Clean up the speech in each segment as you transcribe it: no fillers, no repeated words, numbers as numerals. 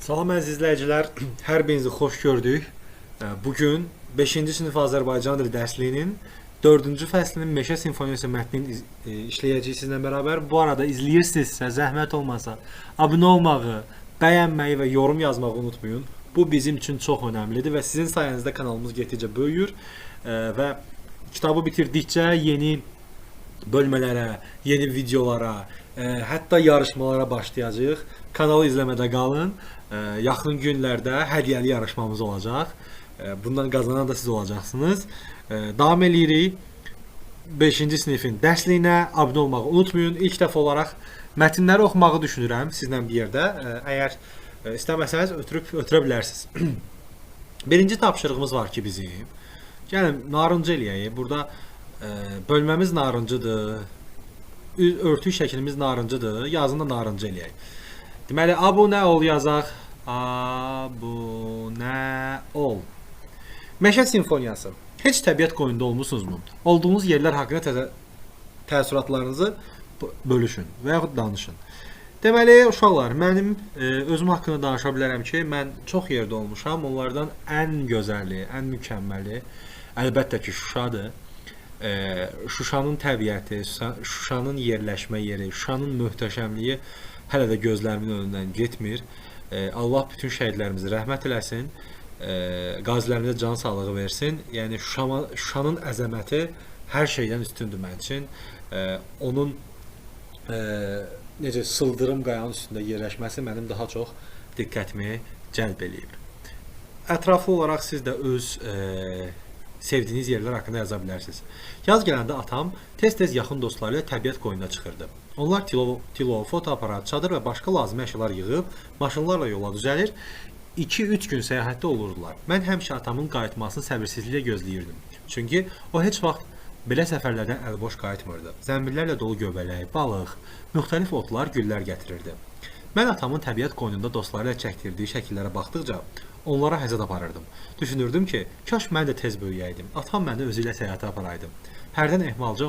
Salam əziz izləyicilər, hər birinizi xoş gördük. Bugün 5-ci sinif Azərbaycan dili dərsliyinin 4-cü fəslinin Meşə simfoniyası mətnini işləyəcəyik sizlə bərabər. Bu arada izləyirsinizsə, zəhmət olmasa abunə olmağı, bəyənməyi və yorum yazmağı unutmayın. Bu bizim üçün çox önəmlidir və sizin sayənizdə kanalımız getdikcə böyüyür və kitabı bitirdikcə yeni bölmələrə, yeni videolara, hətta yarışmalara başlayacağıq. Kanalı izləmədə qalın. Yaxın günlərdə hədiyyəli yarışmamız olacaq. Bundan qazanan da siz olacaqsınız. Davam eləyirik. 5-ci sinifin dərsliyinə abunə olmağı unutmayın. İlk dəfə olaraq mətnləri oxumağı düşünürəm sizlə bir yerdə. Əgər istəməsəniz ötürə bilərsiniz. Birinci tapşırığımız var ki bizim. Gəlin narıncı eləyək. Burada bölməmiz narıncıdır. Örtük şəklimiz narıncıdır. Yazını da narıncı eləyək. Deməli, abunə ol yazaq. Abunə ol. Meşə simfoniyası. Heç təbiət qoyunda olmusunuzmu? Olduğunuz yerlər haqqında təəssüratlarınızı bölüşün və yaxud danışın. Deməli, uşaqlar, mənim özüm haqqında danışa bilərəm ki, mən çox yerdə olmuşam. Onlardan ən gözəli, ən mükəmməli əlbəttə ki, Şuşadır. Şuşanın təbiəti, Şuşanın yerləşmə yeri, Şuşanın möhtəşəmliyi hələ də gözlərimin önündən getmir. Allah bütün şəhidlərimizi rəhmət eləsin, qazilərimizə can sağlığı versin. Yəni Şuşanın əzəməti hər şeydən üstündür mənim üçün. Onun necə sıldırım qayanın üstündə yerləşməsi mənim daha çox diqqətimi cəlb eləyib. Ətraflı olaraq siz də öz sevdiyiniz yerlər haqqında yaza bilərsiniz. Yaz gələndə atam tez-tez yaxın dostları ilə təbiət qoyununa çıxırdı. Onlar tilo, fotoaparat, çadır və başqa lazımi əşyalar yığıb, maşınlarla yola düzəlir, 2-3 gün səyahətdə olurdular. Mən həmişə atamın qayıtmasını səbirsizliklə gözləyirdim. Çünki o heç vaxt belə səfərlərdən əlboş qayıtmırdı. Zəmbillərlə dolu göbələk, balıq, müxtəlif otlar, güllər gətirirdi. Mən atamın təbiət qoynunda dostları ilə çəkdirdiyi şəkillərə baxdıqca onlara həzəd aparırdım. Düşünürdüm ki, kaş mən də tez böyüyəydim. Atam məni özü ilə səyahətə aparaydı. Hərdən ehmalca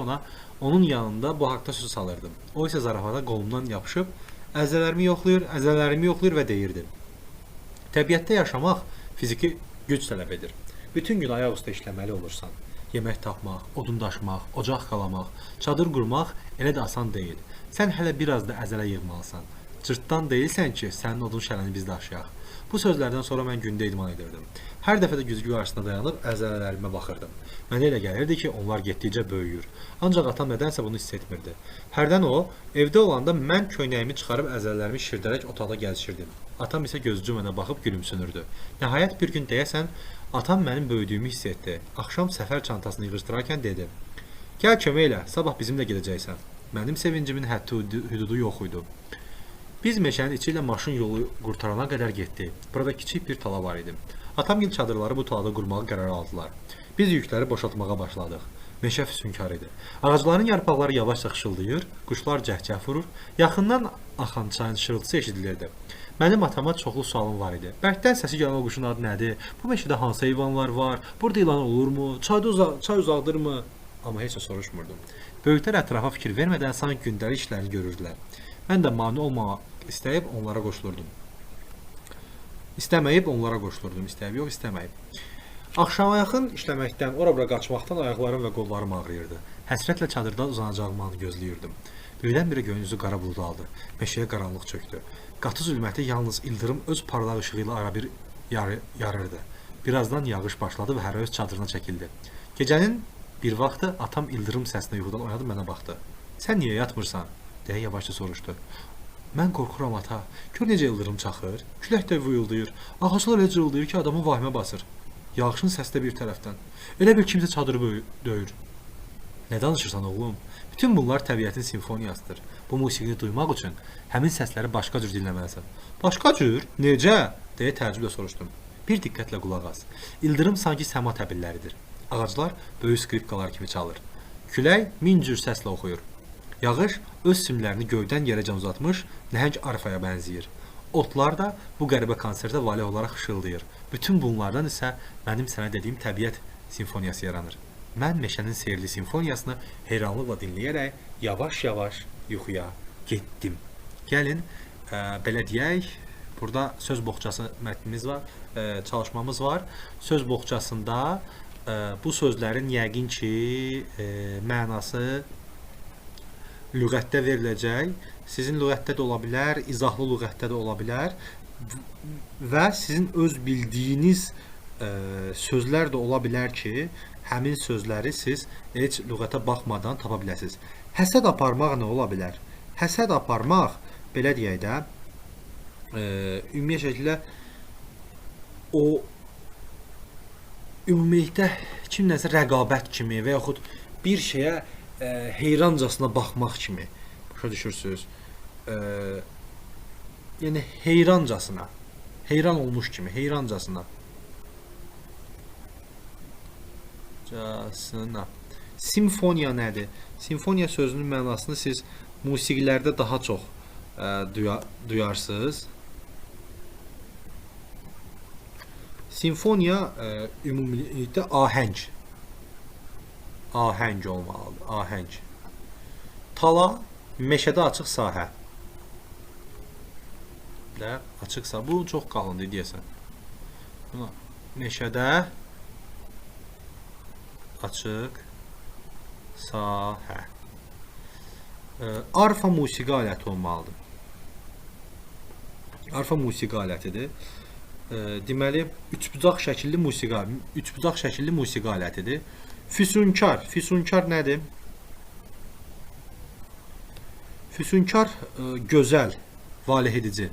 onun yanında bu haqda söz salırdım. O isə zarafata qolumdan yapışıb əzələrimi yoxlayır və deyirdi: təbiətdə yaşamaq fiziki güc tələb edir. Bütün gün ayaq üstə işləməli olursan. Yemək tapmaq, odun daşımaq, ocaq qalamaq, çadır qurmaq elə də asan deyil. Sən hələ biraz da əzələ yığmalısan. Cırtdan deyilsən ki, sənin odun şələni biz daşıyaq. Bu sözlərdən sonra mən gündə idman edirdim. Hər dəfə də güzgü qarşısında dayanıb əzələlərimə baxırdım. Mənə elə gəlirdi ki, onlar getdikcə böyüyür. Ancaq atam nədənsə bunu hiss etmirdi. Hərdən o, evdə olanda mən köynəyimi çıxarıb əzələlərimi şirdərək otaqda gəzişirdim. Atam isə gözcü mənə baxıb gülümsünürdü. Nəhayət bir gün deyəsən, atam mənim böyüdüyümü hiss etdi. Axşam səfər çantasını yığışdırarkən dedi: gəl kömək elə, sabah bizimlə gedəcəksən. Mənim sevincimin həddi-hüdudu yox idi. Biz meşənin içi ilə maşın yolu qurtarana qədər getdi. Burada kiçik bir tala var idi. Atamgil çadırları bu talada qurmağı qərar aldılar. Biz yükləri boşaltmağa başladıq. Meşə füsunkar idi. Ağacların yarpaqları yavaşca xışıldayır, quşlar cəhcəh vurur, yaxından axan çayın şırıltısı eşidilirdi. Mənim atama çoxlu sualım var idi. Bərkdən səsi gələn o quşun adı nədir? Bu meşədə hansı heyvanlar var? Burada ilan olurmu? Çay uzaqdırmı? Amma heç nə soruşmurdum. Böyüklər ətrafa fikir vermədən sanki gündəlik işlərini görürdülər. Mən də mane olmamaq istəyib onlara qoşulurdum. İstəməyib yox istəməyib. Axşama yaxın işləməkdən, ora-bura qaçmaqdan ayaqlarım və qollarım ağrıyırdı. Həsrətlə çadırda uzanacağım anı gözləyirdim. Birdən-birə göyün üzü qara bulud aldı. Meşəyə qaranlıq çöktü. Qatı zülməti yalnız ildırım öz parlaq işığı ilə arabir yarırdı. Birazdan yağış başladı və hərə öz çadırına çəkildi. Gecənin bir vaxtı atam ildırım səsinə yuxudan oyanıb mənə baxdı. Sən niyə yatmırsan? Deyə yavaşca soruşdu. Mən qorxuram ata. Gör necə ildırım çaxır. Külək də vıyıldayır. Ağaclar elə cırıldayır ki, adamın vahimə basır. Yağışın səsi də bir tərəfdən. Elə bir kimsə çadırı döyür. Nə danışırsan oğlum? Bütün bunlar təbiətin simfoniyasıdır. Bu musiqini duymaq üçün həmin səsləri başqa cür dinləməlisən. Başqa cür? Necə? Deyə təəccüblə soruşdum. Bir diqqətlə qulaq as. İldırım sanki səma təbilləridir. Ağaclar böyük skripkalar kimi çalır. Külək min cür səslə oxuyur. Yağış öz simlərini göydən yerəcən uzatmış nəhəng arfaya bənzəyir. Otlar da bu qəribə konsertdə valeh olaraq xışıldayır. Bütün bunlardan isə mənim sənə dediyim təbiət simfoniyası yaranır. Mən meşənin sehirli simfoniyasını heyranlıqla dinləyərək yavaş-yavaş yuxuya getdim. Gəlin, belə deyək, Burada söz boğçası mətnimiz var, çalışmamız var. Söz boğçasında bu sözlərin yəqin ki mənası lüğətdə veriləcək. Sizin lüğətdə də ola bilər, izahlı lüğətdə də ola bilər və sizin öz bildiyiniz sözlər də ola bilər ki, həmin sözləri siz heç lüğətə baxmadan tapa biləsiniz. Həsəd aparmaq nə ola bilər? Həsəd aparmaq, belə deyək də, ümumi şəkildə o ümumilikdə kimləsə rəqabət kimi və yaxud bir şeyə heyrancasına baxmaq kimi başa düşürsünüz. Yəni heyrancasına, heyran olmuş kimi, heyrancasına. Simfoniya nədir? Simfoniya sözünün mənasını siz musiqilərdə daha çox duyarsınız. Simfoniya ümumilikdə ahəng. Ahəng olmalıdır, ahəng. Tala, meşədə açıq sahə. Açıqsa, bu çox qalındır deyəsən. Buna meşədə açıq sahə. Arfa musiqi aləti olmalıdır. Arfa musiqi alətidir. Deməli, üçbucaq şəkilli musiqi alətidir. Füsunkar. Füsunkar nədir? Füsunkar gözəl, valeh edici.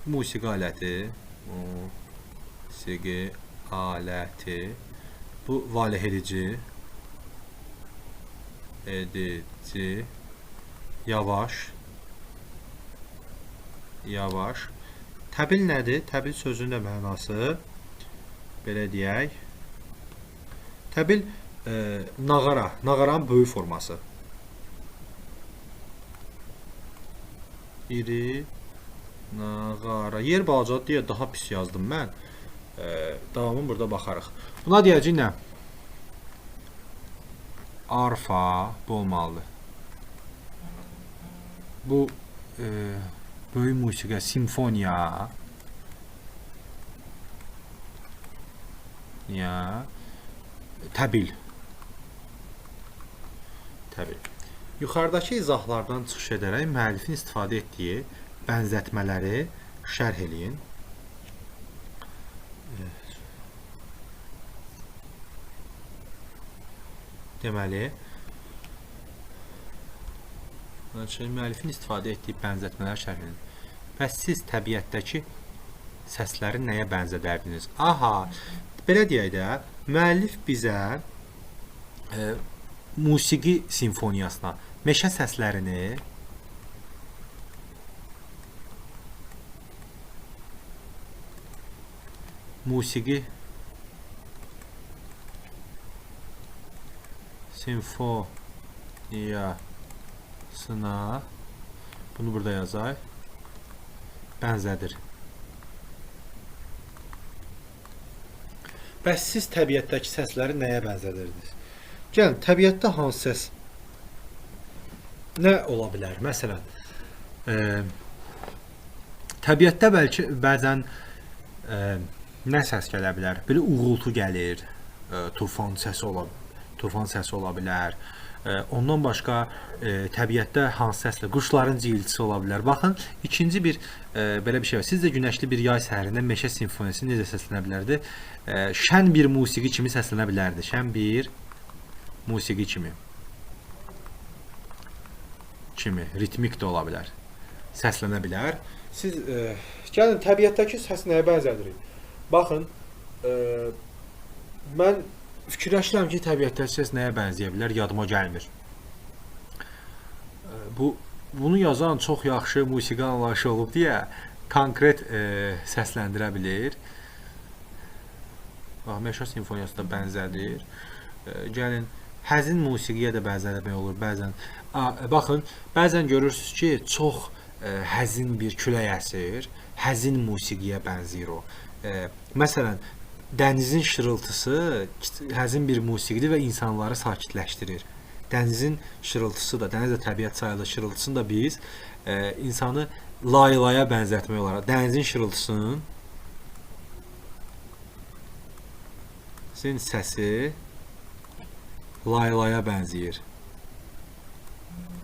Musiqi aləti. Musiqi aləti. Bu valeh edici. Edici. Yavaş. Yavaş. Təbil nədir? Təbil sözünün də mənası belə deyək. Təbil nağara, nağaranın böyük forması. İri nağara. Yer balacadır deyə daha pis yazdım mən. Davamını burada baxarıq. Buna deyəcək nə? Arfa bu olmalıdır. Bu böyük musiqi, simfoniya. Ya təbil. Təbil. Yuxarıdakı izahlardan çıxış edərək müəllifin istifadə etdiyi bənzətmələri şərh eləyin. Deməli, müəllifin istifadə etdiyi bənzətmələri şərh edin. Bəs siz təbiətdəki səsləri nəyə bənzədərdiniz? Aha, belə deyək də, müəllif bizə musiqi simfoniyasına, meşə səslərini musiqi simfoniyasına, bunu burada yazayım, bənzədir. Bəs siz təbiətdəki səsləri nəyə bənzədirdiniz? Gəlin, təbiətdə hansı səs nə ola bilər? Məsələn, təbiətdə bəlkə bəzən nə səs gələ bilər? Belə uğultu gəlir, tufan səsi ola bilər. Ondan başqa təbiətdə hansı səslə? Quşların ciyiltisi ola bilər. Baxın, ikinci bir belə bir şey var. Sizcə günəşli bir yay səhərində meşə simfoniyası necə səslənə bilərdi? Şən bir musiqi kimi səslənə bilərdi. Şən bir musiqi kimi, ritmik də ola bilər, səslənə bilər. Siz gəlin təbiətdəki səs nəyə bənzədirik? Baxın, mən fikirləşirəm ki, təbiətdəki səs nəyə bənzəyə bilər, yadıma gəlmir. Bunu yazan çox yaxşı musiqi anlayışı olub deyə konkret səsləndirə bilir. Bax, meşə simfoniyası da bənzədir. Gəlin, həzin musiqiyə də bənzətmək olur bəzən. Baxın, bəzən görürsünüz ki, çox həzin bir külək əsir, həzin musiqiyə bənzəyir o. Məsələn, dənizin şırıltısı həzin bir musiqidir və insanları sakitləşdirir. Dənizin şırıltısı da, dəniz də təbiət sayılır, şırıltısını da biz insanı laylaya bənzətmək olar. Dənizin şırıltısının səsi laylaya bənzəyir.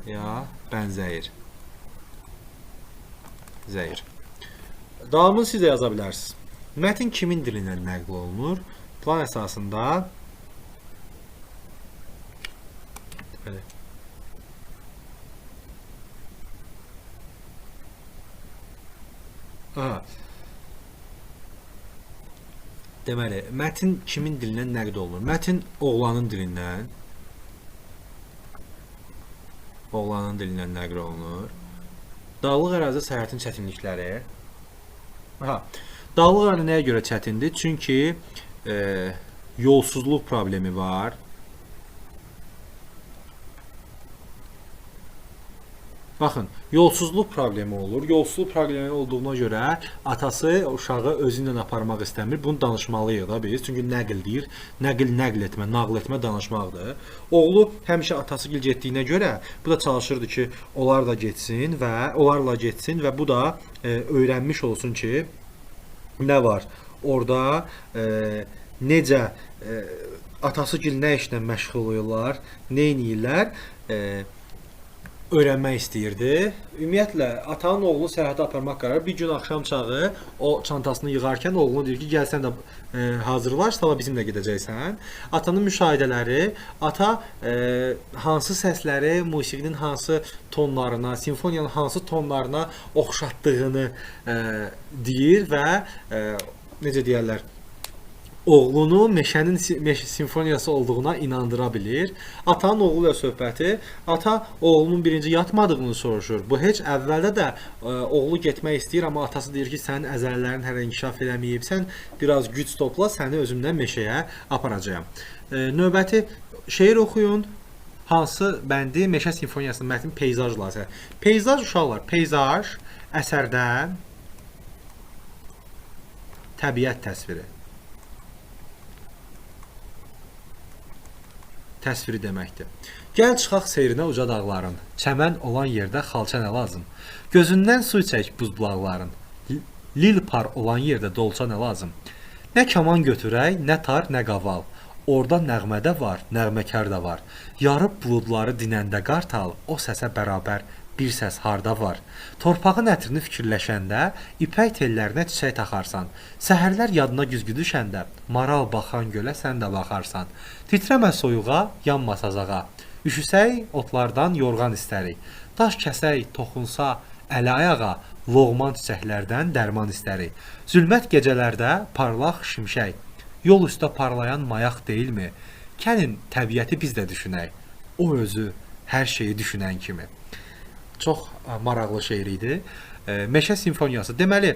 Ya bənzəyir. Zəyir. Davamını siz də yaza bilərsiniz. Mətn kimin dilindən nəql olunur? Plan əsasında deməli, mətn kimin dilindən nəql olunur? Mətn oğlanın dilindən nəql olunur. Dağlıq ərazi səyahətin çətinlikləri. Dağlıq ərazi nəyə görə çətindir? Çünki yolsuzluq problemi var. Baxın, yolsuzluq problemi olur. Yolsuzluq problemi olduğuna görə atası uşağı özündən aparmaq istəmir. Bunu danışmalıyıq da biz. Çünki nəql deyir. Nəql etmə, nağıl etmə danışmaqdır. Oğlu həmişə atası gil getdiyinə görə bu da çalışırdı ki, onlarla getsin və bu da öyrənmiş olsun ki, nə var? Orada necə atası gil nə işlə məşğul olurlar, nə edirlər? Öyrənmək istəyirdi. Ümumiyyətlə, atanın oğlunu səyahətə aparmaq qərarı. Bir gün axşam çağı o çantasını yığarkən oğluna deyir ki, gəl sən də hazırlaş, sabah bizimlə gedəcəksən. Atanın müşahidələri, ata hansı səsləri, musiqinin hansı tonlarına, simfoniyanın hansı tonlarına oxşatdığını deyir və necə deyərlər, oğlunu meşənin simfoniyası olduğuna inandıra bilir. Atanın oğlu ilə söhbəti, ata oğlunun birinci yatmadığını soruşur. Bu heç əvvəldə də oğlu getmək istəyir, amma atası deyir ki, sənin əzələlərin hələ inkişaf eləməyib, sən biraz güc topla, səni özümdən meşəyə aparacağam. Növbəti şeir oxuyun. Hansı bəndi? Meşə simfoniyasının mətni peyzajla əsər. Peyzaj uşaqlar, peyzaj əsərdə təbiət təsviri. Təsviri deməkdir. Gəl çıxaq seyrinə uca dağların, çəmən olan yerdə xalça nə lazım? Gözündən su çək buz bulaqların, lil par olan yerdə dolça nə lazım? Nə kaman götürək, nə tar, nə qaval, orada nəğmədə var, nəğməkar da var. Yarıb buludları dinəndə qartal, o səsə bərabər bir səs harda var. Torpağın ətrini fikirləşəndə, ipək tellərinə çiçək taxarsan. Səhərlər yadına güzgü düşəndə, maral baxan gölə sən də baxarsan. Titrəmə soyuğa, yanma sazağa. Üşüsək, otlardan yorğan istərik. Daş kəsək, toxunsa, əli ayağa, loğman çiçəklərdən dərman istərik. Zülmət gecələrdə parlaq şimşək. Yol üstə parlayan mayaq deyilmi? Gəlin təbiəti biz də düşünək. O özü hər şeyi düşünən kimi. Çox maraqlı şeir idi. Meşə simfoniyası. Deməli,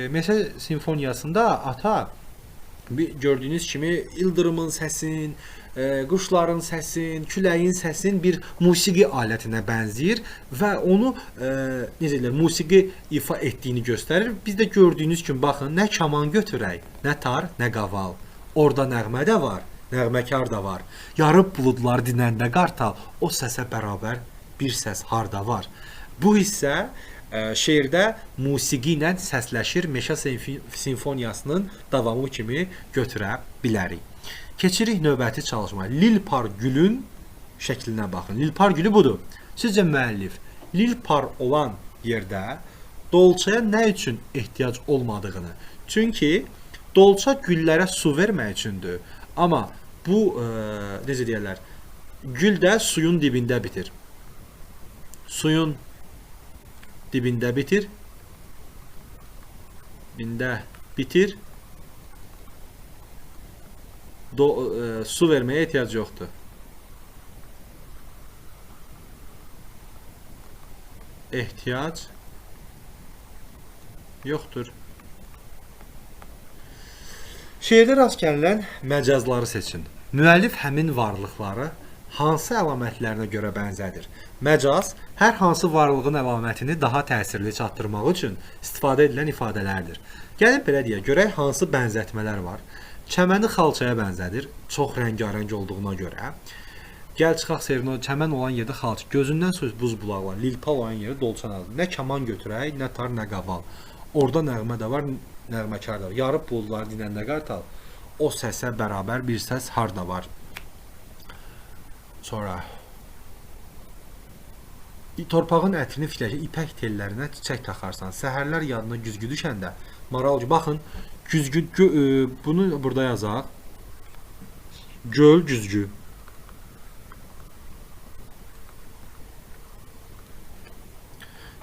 Meşə simfoniyasında ata gördüyünüz kimi ildırımın səsin, quşların səsin, küləyin səsin bir musiqi alətinə bənzəyir və onu necə deyirlər, musiqi ifa etdiyini göstərir. Biz də gördüyünüz kimi baxın, nə kaman götürək, nə tar, nə qaval. Orada nəğmə də var, nəğməkar da var. Yarıb buludlar dinəndə qartal, o səsə bərabər bir səs harda var. Bu hissə şeirdə musiqi ilə səsləşir, Meşə simfoniyasının davamı kimi götürə bilərik. Keçirik növbəti çalışma. Lilpar gülün şəklinə baxın. Lilpar gülü budur. Sizcə müəllif, lilpar olan yerdə dolçaya nə üçün ehtiyac olmadığını, çünki dolça güllərə su vermək üçündür. Amma bu, necə deyərlər, gül də suyun dibində bitir. Suyun dibində bitir. Su verməyə ehtiyac yoxdur. Ehtiyac yoxdur. Şeirdə rast gələn məcazları seçin. Müəllif həmin varlıqları hansı əlamətlərinə görə bənzədir? Məcaz hər hansı varlığın əlamətini daha təsirli çatdırmaq üçün istifadə edilən ifadələrdir. Gəlin belə deyək, görək hansı bənzətmələr var. Çəməni xalçaya bənzədir, çox rəngarəng olduğuna görə. Gəl çıxaq sevrin o çəmən olan yerdə xalç. Gözündən söz buz bulaqlar. Lilpa olan yeri dolçanadır. Nə kaman götürək, nə tar, nə qaval. Orada nəğmə də var, nəğməkar da var. Yarıb buludları dinəndə qartal. O səsə bərabər bir səs harda var. Sonra torpağın ətrini filəşə ipək tellərinə çiçək taxarsan. Səhərlər yadına güzgü düşəndə maral baxın, güzgü bunu burada yazaq. Göl güzgü.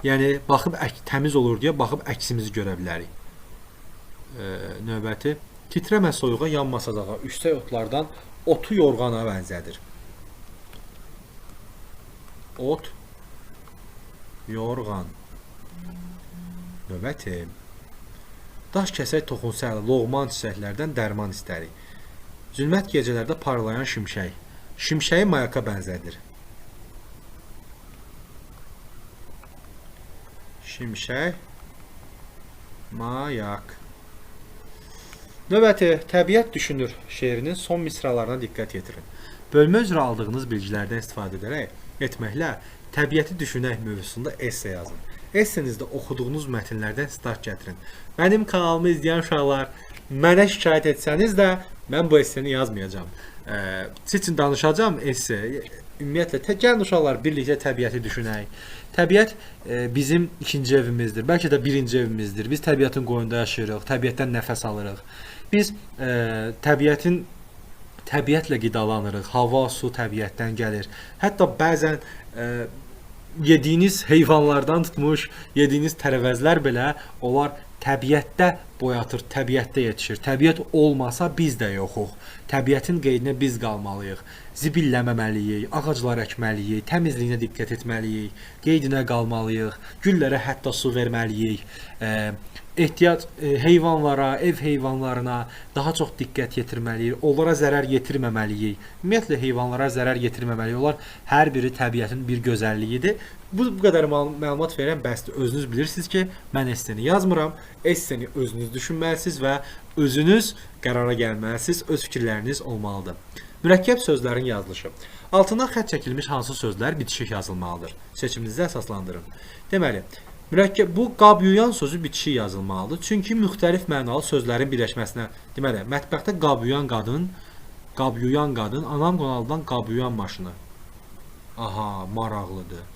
Yəni baxıb təmiz olur deyə baxıb əksimizi görə bilərik. Növbəti titrəmə soyuğa yanma sazağa üstə otlardan otu yorğana bənzədir. Ot yorğan. Növbəti daş kəsək toxunsayla loğman çiçəklərdən dərman istərik. Zülmət gecələrdə parlayan şimşək. Şimşəyi mayaka bənzədir. Şimşək, mayak. Növbəti, təbiət düşünür şeirinin son misralarına diqqət yetirin. Bölmə üzrə aldığınız bilgilərdən istifadə etməklə təbiəti düşünək mövzusunda esse yazın. Essenizdə oxuduğunuz mətnlərdən start gətirin. Mənim kanalımı izləyən uşaqlar, mənə şikayət etsəniz də mən bu esseni yazmayacağım. Siz üçün danışacağım esse. Ümumiyyətlə, gəlin uşaqlar birlikdə təbiəti düşünək. Təbiət bizim ikinci evimizdir, bəlkə də birinci evimizdir. Biz təbiətin qoynunda yaşayırıq, təbiətdən nəfəs alırıq. Biz təbiətlə qidalanırıq, hava, su təbiətdən gəlir. Hətta bəzən yediyiniz heyvanlardan tutmuş, yediyiniz tərəvəzlər belə onlar təbiətdə boyatır, təbiətdə yetişir. Təbiət olmasa biz də yoxuq. Təbiətin qeydinə biz qalmalıyıq. Zibilləməməliyik, ağaclar əkməliyik, təmizliyinə diqqət etməliyik, qeydinə qalmalıyıq, güllərə hətta su verməliyik. Ehtiyac heyvanlara, ev heyvanlarına daha çox diqqət yetirməliyik. Onlara zərər yetirməməliyik. Ümumiyyətlə heyvanlara zərər yetirməməliyik. Onlar hər biri təbiətin bir gözəlliyidir. Bu qədər məlumat verən bəsdir. Özünüz bilirsiniz ki, mən esseni yazmıram. Esseni özünüz düşünməlisiniz və özünüz qərara gəlməlisiniz. Öz fikirləriniz olmalıdır. Mürəkkəb sözlərin yazılışı. Altından xətt çəkilmiş hansı sözlər bitişik yazılmalıdır? Seçiminizi əsaslandırın. Deməli, bu qab-yuyan sözü bitişik yazılmalıdır. Çünki müxtəlif mənalı sözlərin birləşməsinə, deməli, mətbəxdə qab-yuyan qadın, anam qonaldan qab-yuyan maşını. Aha, maraqlıdır.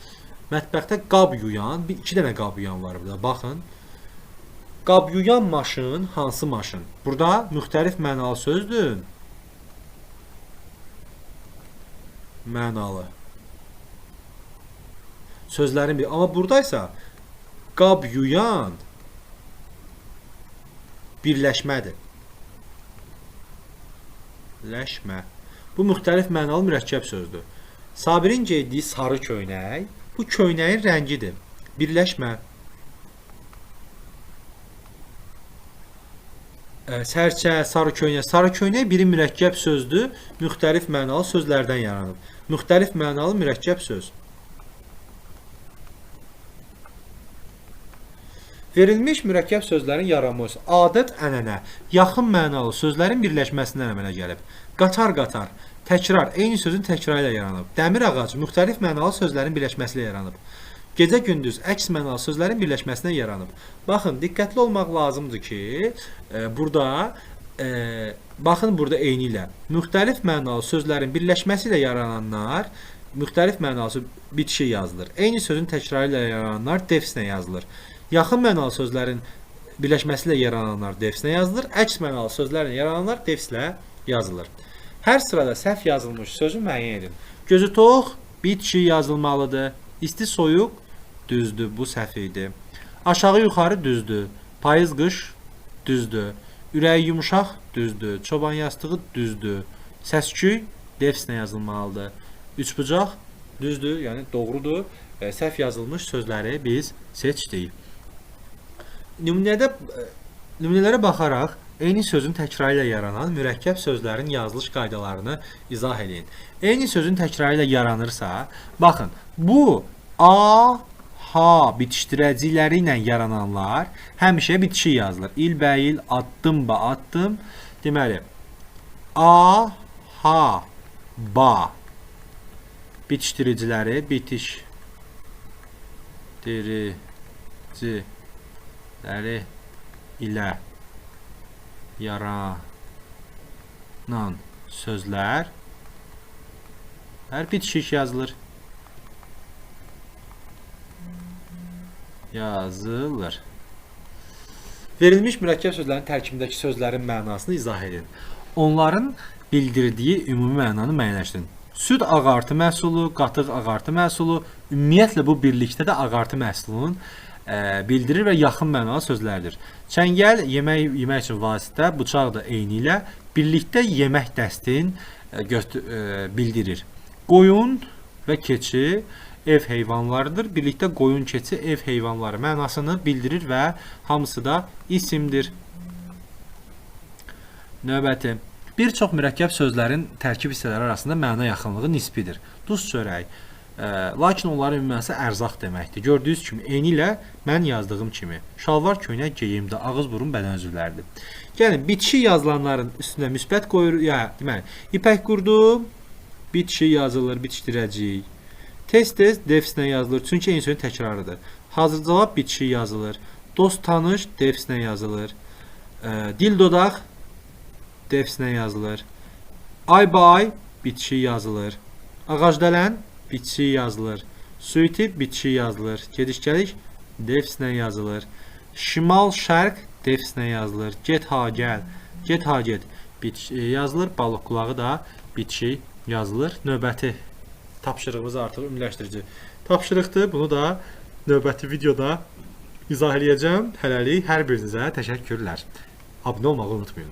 Mətbəxdə qab-yuyan, iki dənə qab-yuyan var burada, baxın. Qab-yuyan maşın, hansı maşın? Burada müxtəlif mənalı sözdür. Mənalı. Sözlərin bir, amma buradaysa qab yuyan birləşmədir. Birləşmə. Bu müxtəlif mənalı mürəkkəb sözdür. Sabirin geydiyi sarı köynək, bu köynəyin rəngidir. Birləşmə. Sərçə, sarı köynək. Sarı köynək biri mürəkkəb sözdür, müxtəlif mənalı sözlərdən yaranıb. Müxtəlif mənalı mürəkkəb söz. Verilmiş mürəkkəb sözlərin yaranması. Adət, ənənə, yaxın mənalı sözlərin birləşməsindən əmələ gəlib. Qatar-qatar, təkrar, eyni sözün təkrarı ilə yaranıb. Dəmir ağac, müxtəlif mənalı sözlərin birləşməsi ilə yaranıb. Gecə-gündüz, əks mənalı sözlərin birləşməsindən yaranıb. Baxın, diqqətli olmaq lazımdır ki, baxın burada eyni ilə. Müxtəlif mənalı sözlərin birləşməsi ilə yarananlar, müxtəlif mənalı bitişik yazılır. Eyni sözün təkrarı ilə yarananlar defislə yazılır. Yaxın mənalı sözlərin birləşməsi ilə yarananlar defislə yazılır. Əks mənalı sözlərlə yarananlar defislə yazılır. Hər sırada səhv yazılmış sözü müəyyən edin. Gözü tox, bitişik yazılmalıdır. İsti soyuq, düzdür, bu səhv idi. Aşağı yuxarı düzdür. Payız qış, düzdür. Ürəyi yumuşaq, düzdür. Çoban yastığı, düzdür. Səsküy, defislə yazılmalıdır. Üçbucaq, düzdür, yəni doğrudur. Səhv yazılmış sözləri biz seçdik. Nümunələrə baxaraq, eyni sözün təkrarı ilə yaranan mürəkkəb sözlərin yazılış qaydalarını izah edin. Eyni sözün təkrarı ilə yaranırsa, baxın, bu A, ha bitişdiriciləri ilə yarananlar həmişə bitişik yazılır. İlbəil, addım-ba addım. Deməli, A, ha, ba. Bitişdiriciləri, bitişdiriciləri ilə yaranan sözlər bitişik yazılır. Verilmiş mürəkkəb sözlərin tərkibindəki sözlərin mənasını izah edin. Onların bildirdiyi ümumi mənanı müəyyənləşdirin. Süd ağartı məhsulu, qatıq ağartı məhsulu, ümumiyyətlə bu birlikdə də ağartı məhsulunun bildirir və yaxın mənalı sözlərdir. Çəngəl yemək üçün vasitə, bıçaq da eyni ilə birlikdə yemək dəstin bildirir. Qoyun və keçi ev heyvanlarıdır. Birlikdə qoyun, keçi ev heyvanları mənasını bildirir və hamısı da isimdir. Növbəti. Bir çox mürəkkəb sözlərin tərkib hissələri arasında məna yaxınlığı nisbidir. Duz çörək. Lakin onların ümumi mənası ərzaq deməkdir. Gördüyünüz kimi eyni ilə mən yazdığım kimi. Şalvar, köynək, geyimdə, ağız, burun, bədən üzvləridir. Gəlin, bitişik yazılanların üstünə müsbət qoyur. Deməli, ipək qurdu bitişik yazılır, bitişdirəcəyik. Tez-tez defislə yazılır, çünki eyni sözün təkrarıdır. Hazır cavab bitişik yazılır. Dost, tanış defislə yazılır. Dil, dodaq defislə yazılır. Ay-bay bitişik yazılır. Ağacdələn bitişik yazılır. Suiti bitişik yazılır. Gediş-gəliş defislə yazılır. Şimal-şərq defislə yazılır. Get-ha, gəl. Get-ha, get bitişik yazılır. Balıq qulağı da bitişik yazılır. Növbəti tapşırığımız artıq ümumiləşdirici tapşırıqdır. Bunu da növbəti videoda izah edəcəm. Hələlik hər birinizə təşəkkürlər. Abunə olmağı unutmayın.